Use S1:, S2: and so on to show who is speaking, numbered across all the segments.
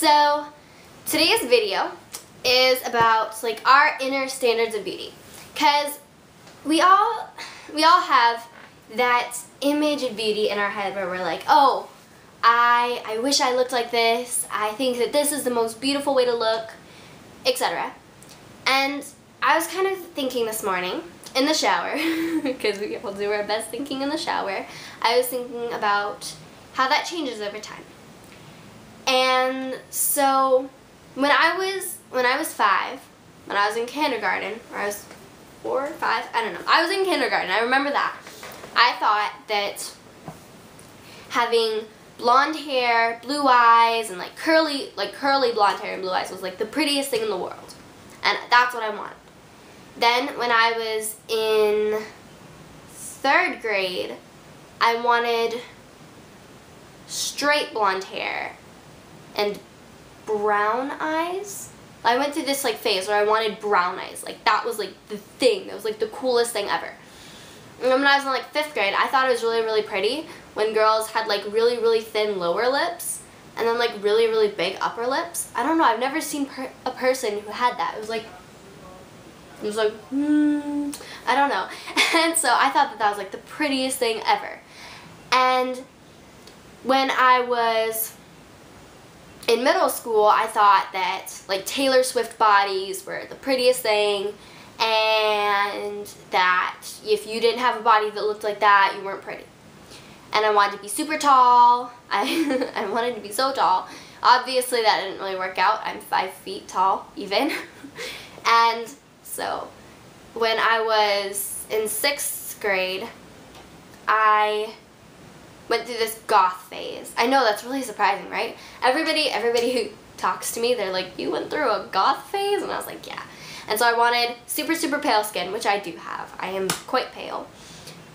S1: So today's video is about like our inner standards of beauty, because we all have that image of beauty in our head where we're like, oh, I wish I looked like this, I think that this is the most beautiful way to look, etc. And I was kind of thinking this morning in the shower, because we all do our best thinking in the shower, I was thinking about how that changes over time. And so when I was 5, when I was in kindergarten, or I was 4 or 5, I don't know, I was in kindergarten, I remember that. I thought that having blonde hair, blue eyes, and like curly blonde hair and blue eyes was like the prettiest thing in the world. And that's what I wanted. Then when I was in 3rd grade, I wanted straight blonde hair and brown eyes. I went through this like phase where I wanted brown eyes. Like that was like the thing. That was like the coolest thing ever. And when I was in like 5th grade, I thought it was really, really pretty when girls had like really, really thin lower lips and then like really, really big upper lips. I don't know. I've never seen a person who had that. It was like, I don't know. And so I thought that was like the prettiest thing ever. And when I was in middle school, I thought that like Taylor Swift bodies were the prettiest thing, and that if you didn't have a body that looked like that, you weren't pretty. And I wanted to be super tall. I wanted to be so tall. Obviously that didn't really work out. I'm 5 feet tall even. And so when I was in 6th grade, I went through this goth phase. I know that's really surprising, right? Everybody who talks to me, they're like, you went through a goth phase? And I was like, yeah. And so I wanted super, super pale skin, which I do have. I am quite pale.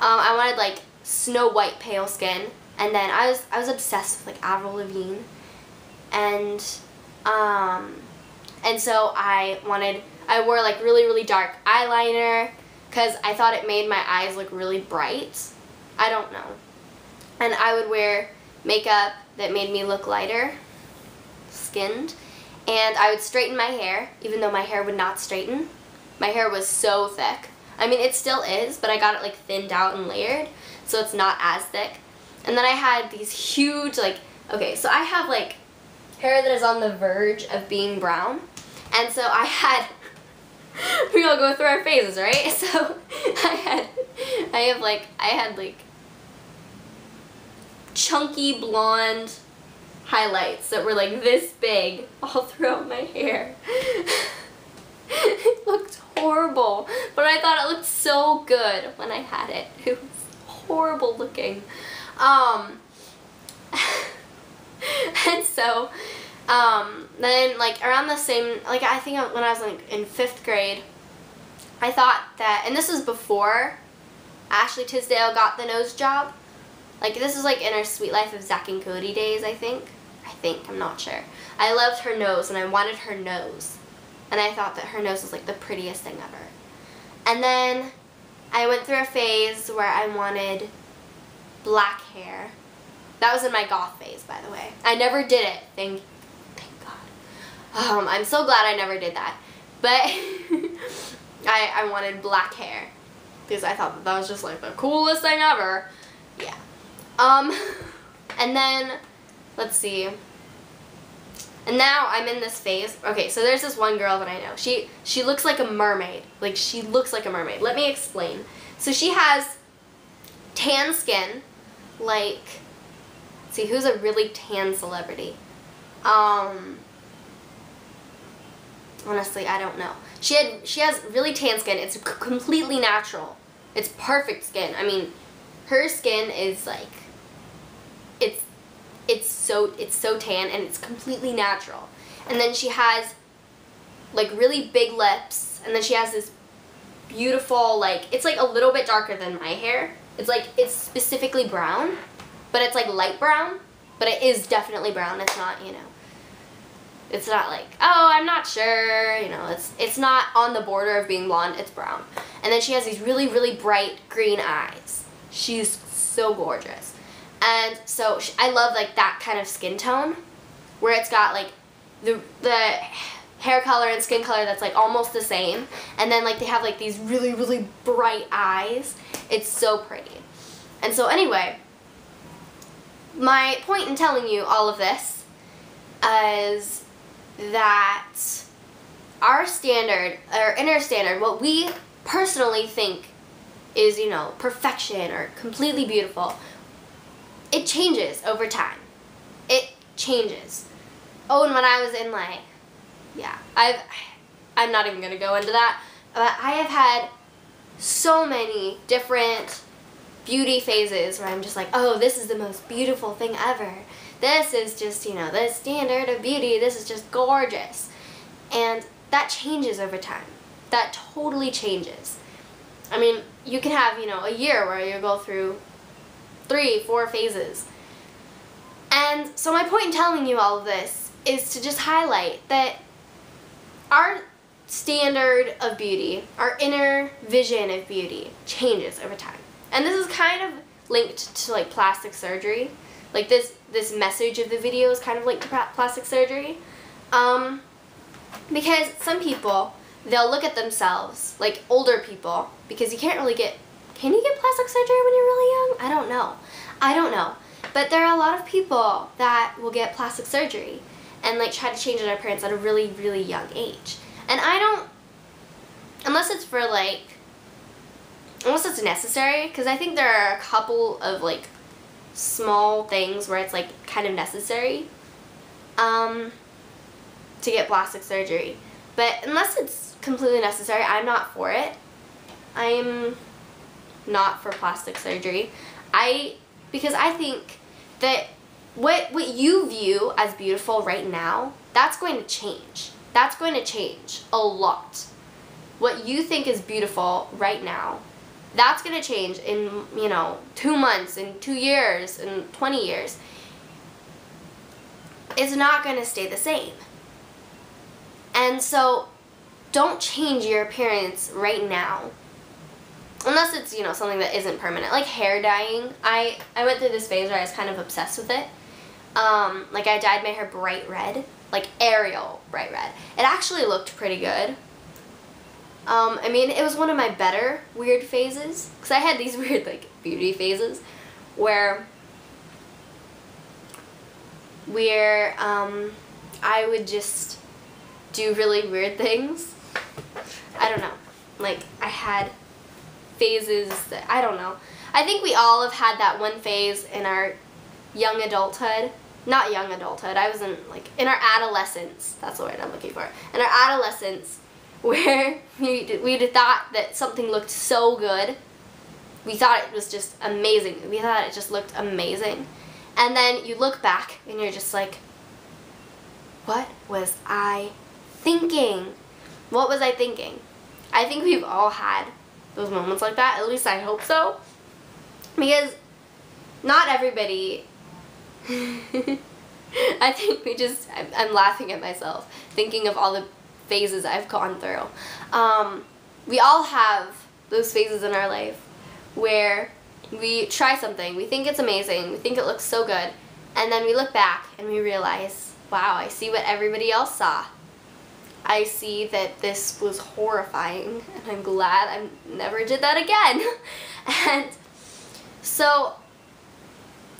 S1: I wanted like Snow White pale skin. And then I was obsessed with like Avril Lavigne. And so I wore like really, really dark eyeliner because I thought it made my eyes look really bright. I don't know. And I would wear makeup that made me look lighter skinned. And I would straighten my hair, even though my hair would not straighten. My hair was so thick. I mean, it still is, but I got it like thinned out and layered, so it's not as thick. And then I had these huge, like, okay, so I have like hair that is on the verge of being brown. And so I had, we all go through our phases, right? So I had like chunky blonde highlights that were like this big all throughout my hair. It looked horrible, but I thought it looked so good when I had it. It was horrible looking. And so then like around the same, like I think when I was like in 5th grade, I thought that, and this was before Ashley Tisdale got the nose job. Like this is like in her Sweet Life of Zack and Cody days, I think, I'm not sure. I loved her nose and I wanted her nose. And I thought that her nose was like the prettiest thing ever. And then I went through a phase where I wanted black hair. That was in my goth phase, by the way. I never did it, thank God. I'm so glad I never did that. But I wanted black hair because I thought that was just like the coolest thing ever. Yeah. And then, let's see, and now I'm in this phase. Okay, so there's this one girl that I know. She looks like a mermaid. Like, she looks like a mermaid. Let me explain. So she has tan skin, like, let's see, who's a really tan celebrity? Honestly, I don't know. She has really tan skin. It's completely natural. It's perfect skin. I mean, her skin is like, it's so tan and it's completely natural. And then she has like really big lips, and then she has this beautiful, like, it's like a little bit darker than my hair. It's like, it's specifically brown, but it's like light brown, but it is definitely brown. It's not, you know, it's not like, oh, I'm not sure, you know, it's not on the border of being blonde, it's brown. And then she has these really, really bright green eyes. She's so gorgeous. And so I love like that kind of skin tone where it's got like the hair color and skin color that's like almost the same, and then like they have like these really, really bright eyes. It's so pretty. And so anyway, my point in telling you all of this is that our standard, our inner standard, what we personally think is, you know, perfection or completely beautiful, it changes over time. It changes. Oh, and when I was in like, yeah, I'm not even gonna go into that, but I have had so many different beauty phases where I'm just like, oh, this is the most beautiful thing ever. This is just, you know, the standard of beauty. This is just gorgeous. And that changes over time. That totally changes. I mean, you can have, you know, a year where you go through 3, 4 phases. And so my point in telling you all of this is to just highlight that our standard of beauty, our inner vision of beauty, changes over time. And this is kind of linked to like plastic surgery. Like this message of the video is kind of linked to plastic surgery. Because some people, they'll look at themselves, like older people, because you can't really get, can you get plastic surgery when you're really young? I don't know. But there are a lot of people that will get plastic surgery and like try to change their appearance at a really, really young age. And I don't, unless it's for like, unless it's necessary, because I think there are a couple of like small things where it's like kind of necessary to get plastic surgery. But unless it's completely necessary, I'm not for it. I'm not for plastic surgery. Because I think that what you view as beautiful right now, that's going to change. That's going to change a lot. What you think is beautiful right now, that's going to change in, you know, 2 months, in 2 years, in 20 years. It's not going to stay the same. And so don't change your appearance right now. Unless it's, you know, something that isn't permanent. Like hair dyeing. I went through this phase where I was kind of obsessed with it. Like I dyed my hair bright red. Like Ariel bright red. It actually looked pretty good. I mean, it was one of my better weird phases. Because I had these weird, like, beauty phases. Where I would just do really weird things. I don't know. Like, I had phases that, I don't know. I think we all have had that one phase in our young adulthood. Not young adulthood. I was in, like, in our adolescence. That's the word I'm looking for. In our adolescence, where we thought that something looked so good. We thought it was just amazing. We thought it just looked amazing. And then you look back and you're just like, what was I thinking? What was I thinking? I think we've all had those moments like that. At least I hope so. Because not everybody... I think I'm laughing at myself, thinking of all the phases I've gone through. We all have those phases in our life where we try something, we think it's amazing, we think it looks so good, and then we look back and we realize, wow, I see what everybody else saw. I see that this was horrifying, and I'm glad I never did that again. And so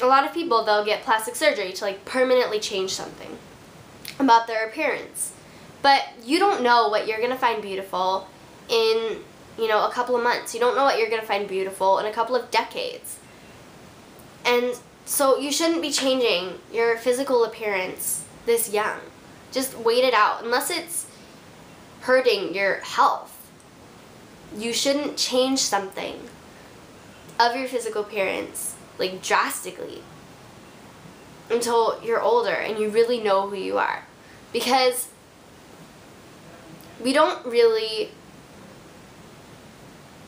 S1: a lot of people, they'll get plastic surgery to like permanently change something about their appearance. But you don't know what you're going to find beautiful in, you know, a couple of months. You don't know what you're going to find beautiful in a couple of decades. And so you shouldn't be changing your physical appearance this young. Just wait it out. Unless it's hurting your health, you shouldn't change something of your physical appearance, like drastically, until you're older and you really know who you are. Because we don't really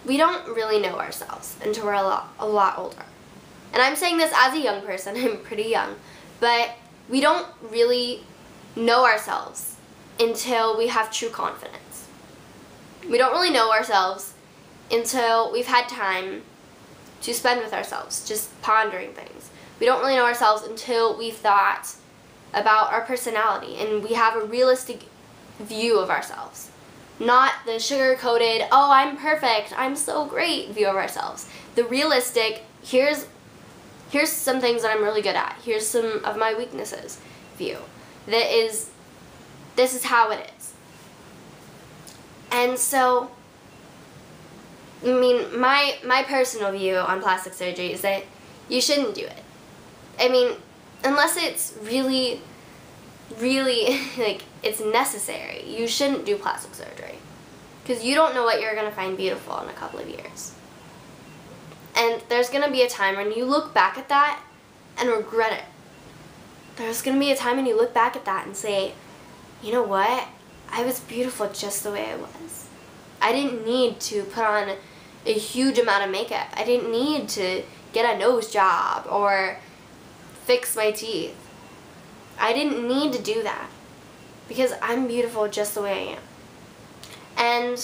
S1: know ourselves until we're a lot older. And I'm saying this as a young person. I'm pretty young, but we don't really know ourselves until we have true confidence. We don't really know ourselves until we've had time to spend with ourselves, just pondering things. We don't really know ourselves until we've thought about our personality, and we have a realistic view of ourselves. Not the sugar-coated, oh, I'm perfect, I'm so great view of ourselves. The realistic, here's some things that I'm really good at. Here's some of my weaknesses view. This is how it is. And so, I mean, my personal view on plastic surgery is that you shouldn't do it. I mean, unless it's really, really, like, it's necessary, you shouldn't do plastic surgery. Because you don't know what you're going to find beautiful in a couple of years. And there's going to be a time when you look back at that and regret it. There's going to be a time when you look back at that and say, you know what? I was beautiful just the way I was. I didn't need to put on a huge amount of makeup. I didn't need to get a nose job or fix my teeth. I didn't need to do that because I'm beautiful just the way I am. And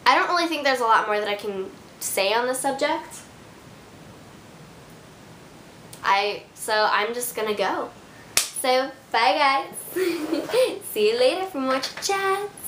S1: I don't really think there's a lot more that I can say on this subject. So I'm just gonna go. So bye guys. See you later for more chit chats.